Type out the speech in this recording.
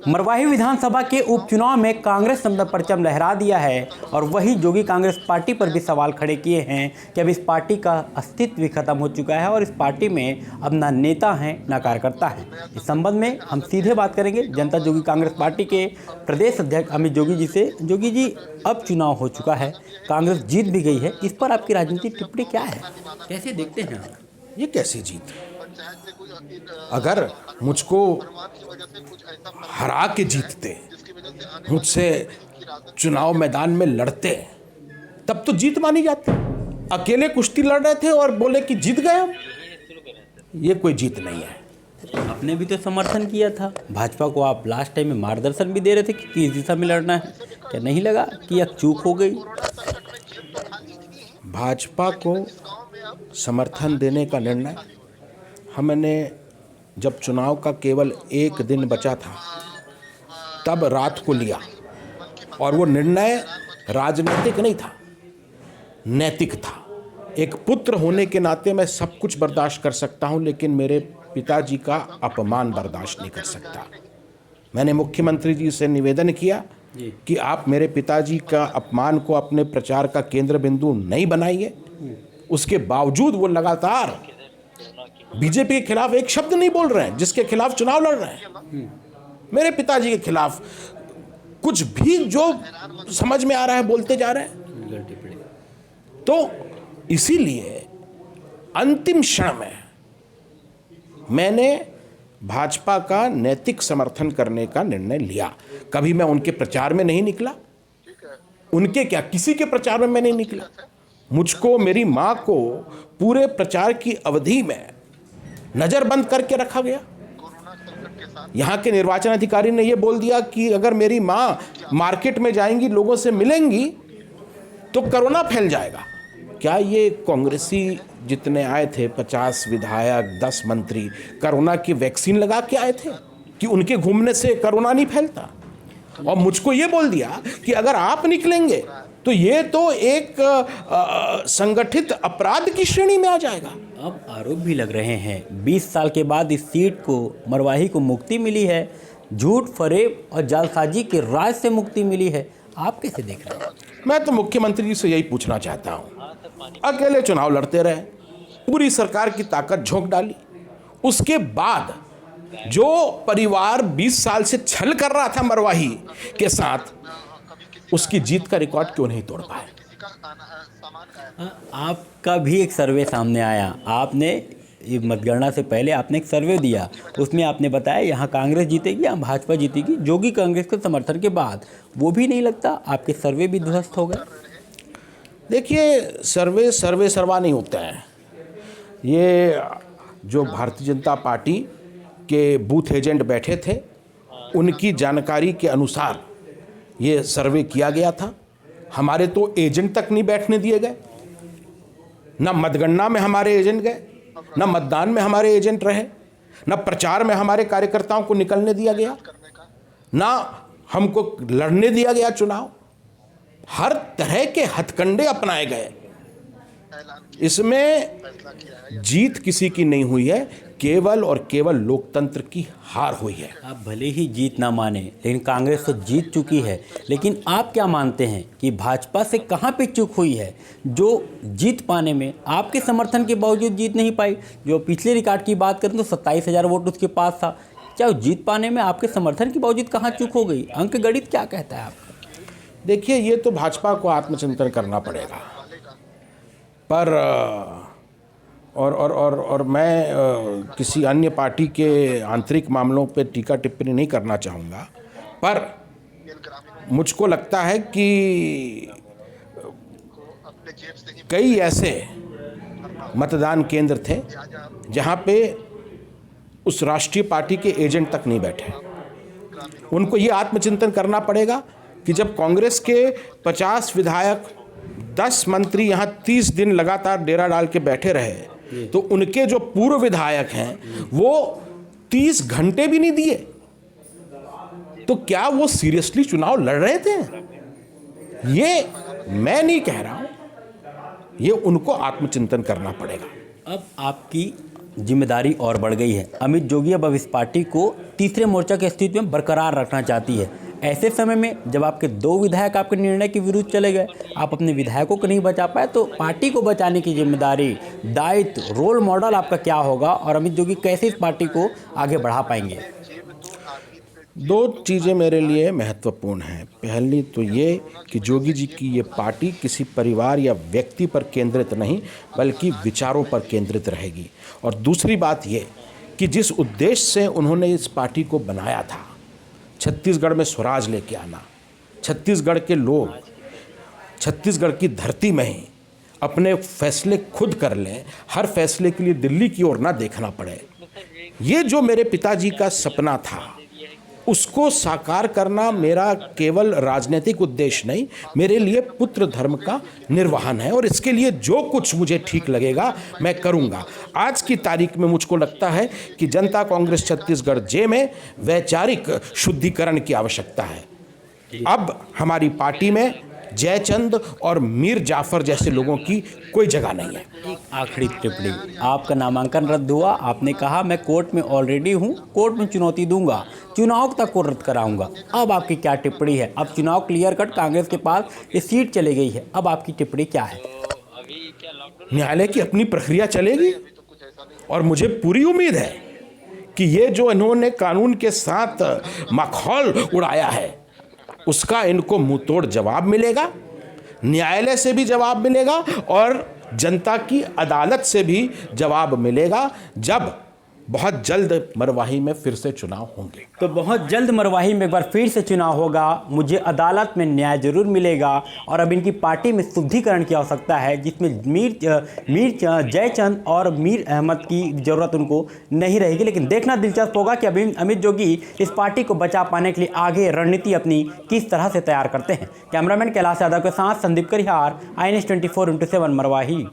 मरवाही विधानसभा के उपचुनाव में कांग्रेस ने परचम लहरा दिया है और वही जोगी कांग्रेस पार्टी पर भी सवाल खड़े किए हैं कि अब इस पार्टी का अस्तित्व भी खत्म हो चुका है और इस पार्टी में अब ना नेता हैं ना कार्यकर्ता हैं। इस संबंध में हम सीधे बात करेंगे जनता जोगी कांग्रेस पार्टी के प्रदेश अध्यक्ष अमित जोगी जी से। जोगी जी, अब चुनाव हो चुका है, कांग्रेस जीत भी गई है, इस पर आपकी राजनीतिक टिप्पणी क्या है, कैसे देखते हैं आप? ये कैसी जीत? अगर मुझको हरा के जीतते, मुझसे चुनाव मैदान में लड़ते, तब तो जीत मानी जाती। अकेले कुश्ती लड़ रहे थे और बोले कि जीत गए हम, ये कोई जीत नहीं है। आपने भी तो समर्थन किया था भाजपा को, आप लास्ट टाइम में मार्गदर्शन भी दे रहे थे कि किस दिशा में लड़ना है, क्या नहीं लगा कि अब चूक हो गई? भाजपा को समर्थन देने का निर्णय हमने जब चुनाव का केवल एक दिन बचा था तब रात को लिया, और वो निर्णय राजनीतिक नहीं था, नैतिक था। एक पुत्र होने के नाते मैं सब कुछ बर्दाश्त कर सकता हूं, लेकिन मेरे पिताजी का अपमान बर्दाश्त नहीं कर सकता। मैंने मुख्यमंत्री जी से निवेदन किया कि आप मेरे पिताजी का अपमान को अपने प्रचार का केंद्र बिंदु नहीं बनाइए। उसके बावजूद वो लगातार बीजेपी के खिलाफ एक शब्द नहीं बोल रहे हैं, जिसके खिलाफ चुनाव लड़ रहे हैं। मेरे पिताजी के खिलाफ कुछ भी जो समझ में आ रहा है बोलते जा रहे हैं। तो इसीलिए अंतिम क्षण में मैंने भाजपा का नैतिक समर्थन करने का निर्णय लिया। कभी मैं उनके प्रचार में नहीं निकला, उनके क्या किसी के प्रचार में मैं नहीं निकला। मुझको, मेरी मां को पूरे प्रचार की अवधि में नजरबंद करके रखा गया। यहां के निर्वाचन अधिकारी ने यह बोल दिया कि अगर मेरी मां मार्केट में जाएंगी, लोगों से मिलेंगी, तो कोरोना फैल जाएगा। क्या ये कांग्रेसी जितने आए थे, 50 विधायक, 10 मंत्री, कोरोना की वैक्सीन लगा के आए थे कि उनके घूमने से कोरोना नहीं फैलता? और मुझको ये बोल दिया कि अगर आप निकलेंगे तो ये तो एक संगठित अपराध की श्रेणी में आ जाएगा। अब आरोप भी लग रहे हैं 20 साल के बाद इस सीट को, मरवाही को मुक्ति मिली है, झूठ, फरेब और जालसाजी के राज से मुक्ति मिली है। आप कैसे देख रहे हैं? मैं तो मुख्यमंत्री जी से यही पूछना चाहता हूं, अकेले चुनाव लड़ते रहे, पूरी सरकार की ताकत झोंक डाली, उसके बाद जो परिवार 20 साल से छल कर रहा था मरवाही के साथ, उसकी जीत का रिकॉर्ड क्यों नहीं तोड़ पाए? आपका भी एक सर्वे सामने आया, आपने मतगणना से पहले आपने एक सर्वे दिया, उसमें आपने बताया यहाँ कांग्रेस जीतेगी, यहाँ भाजपा जीतेगी, जोगी कांग्रेस के समर्थन के बाद। वो भी नहीं लगता आपके सर्वे भी ध्वस्त हो गए? देखिए, सर्वे सर्वा नहीं होता है। ये जो भारतीय जनता पार्टी के बूथ एजेंट बैठे थे, उनकी जानकारी के अनुसार ये सर्वे किया गया था। हमारे तो एजेंट तक नहीं बैठने दिए गए, ना मतगणना में हमारे एजेंट गए, ना मतदान में हमारे एजेंट रहे, ना प्रचार में हमारे कार्यकर्ताओं को निकलने दिया गया, ना हमको लड़ने दिया गया चुनाव। हर तरह के हथकंडे अपनाए गए। इसमें जीत किसी की नहीं हुई है, केवल और केवल लोकतंत्र की हार हुई है। आप भले ही जीत ना माने, लेकिन कांग्रेस तो जीत चुकी है। लेकिन आप क्या मानते हैं कि भाजपा से कहाँ पे चूक हुई है जो जीत पाने में आपके समर्थन के बावजूद जीत नहीं पाई? जो पिछले रिकॉर्ड की बात करें तो 27,000 वोट उसके पास था। क्या जीत पाने में आपके समर्थन के बावजूद कहाँ चूक हो गई? अंक गणित क्या कहता है आपका? देखिए, ये तो भाजपा को आत्मचिंतन करना पड़ेगा, पर और मैं किसी अन्य पार्टी के आंतरिक मामलों पे टीका टिप्पणी नहीं करना चाहूँगा, पर मुझको लगता है कि कई ऐसे मतदान केंद्र थे जहाँ पे उस राष्ट्रीय पार्टी के एजेंट तक नहीं बैठे। उनको ये आत्मचिंतन करना पड़ेगा कि जब कांग्रेस के 50 विधायक, 10 मंत्री यहाँ 30 दिन लगातार डेरा डाल के बैठे रहे, तो उनके जो पूर्व विधायक हैं वो 30 घंटे भी नहीं दिए, तो क्या वो सीरियसली चुनाव लड़ रहे थे? ये मैं नहीं कह रहा हूं, ये उनको आत्मचिंतन करना पड़ेगा। अब आपकी जिम्मेदारी और बढ़ गई है। अमित जोगी अब इस पार्टी को तीसरे मोर्चा के अस्तित्व में बरकरार रखना चाहती है। ऐसे समय में जब आपके 2 विधायक आपके निर्णय के विरुद्ध चले गए, आप अपने विधायकों को नहीं बचा पाए, तो पार्टी को बचाने की जिम्मेदारी, दायित्व, रोल मॉडल आपका क्या होगा और अमित जोगी कैसे इस पार्टी को आगे बढ़ा पाएंगे? 2 चीज़ें मेरे लिए महत्वपूर्ण हैं। पहली तो ये कि जोगी जी की ये पार्टी किसी परिवार या व्यक्ति पर केंद्रित नहीं बल्कि विचारों पर केंद्रित रहेगी। और दूसरी बात ये कि जिस उद्देश्य से उन्होंने इस पार्टी को बनाया था, छत्तीसगढ़ में स्वराज लेके आना, छत्तीसगढ़ के लोग छत्तीसगढ़ की धरती में ही अपने फैसले खुद कर लें, हर फैसले के लिए दिल्ली की ओर ना देखना पड़े, ये जो मेरे पिताजी का सपना था उसको साकार करना मेरा केवल राजनीतिक उद्देश्य नहीं, मेरे लिए पुत्र धर्म का निर्वहन है और इसके लिए जो कुछ मुझे ठीक लगेगा मैं करूंगा। आज की तारीख में मुझको लगता है कि जनता कांग्रेस छत्तीसगढ़ जे में वैचारिक शुद्धिकरण की आवश्यकता है। अब हमारी पार्टी में जयचंद और मीर जाफर जैसे लोगों की कोई जगह नहीं है। एक आखिरी टिप्पणी, आपका नामांकन रद्द हुआ, आपने कहा मैं कोर्ट में ऑलरेडी हूं, कोर्ट में चुनौती दूंगा, चुनाव तक को रद्द कराऊंगा। अब आपकी क्या टिप्पणी है? अब चुनाव क्लियर कट कांग्रेस के पास ये सीट चली गई है, अब आपकी टिप्पणी क्या है? न्यायालय की अपनी प्रक्रिया चलेगी और मुझे पूरी उम्मीद है कि ये जो इन्होंने कानून के साथ मखौल उड़ाया है उसका इनको मुंहतोड़ जवाब मिलेगा, न्यायालय से भी जवाब मिलेगा और जनता की अदालत से भी जवाब मिलेगा जब बहुत जल्द मरवाही में फिर से चुनाव होंगे। तो बहुत जल्द मरवाही में एक बार फिर से चुनाव होगा, मुझे अदालत में न्याय जरूर मिलेगा और अब इनकी पार्टी में शुद्धिकरण की आवश्यकता है जिसमें मीर जयचंद और मीर अहमद की ज़रूरत उनको नहीं रहेगी। लेकिन देखना दिलचस्प होगा कि अभी अमित जोगी इस पार्टी को बचा पाने के लिए आगे रणनीति अपनी किस तरह से तैयार करते हैं। कैमरामैन कैलाश यादव के साथ संदीप करिहार, INS 24x7 मरवाही।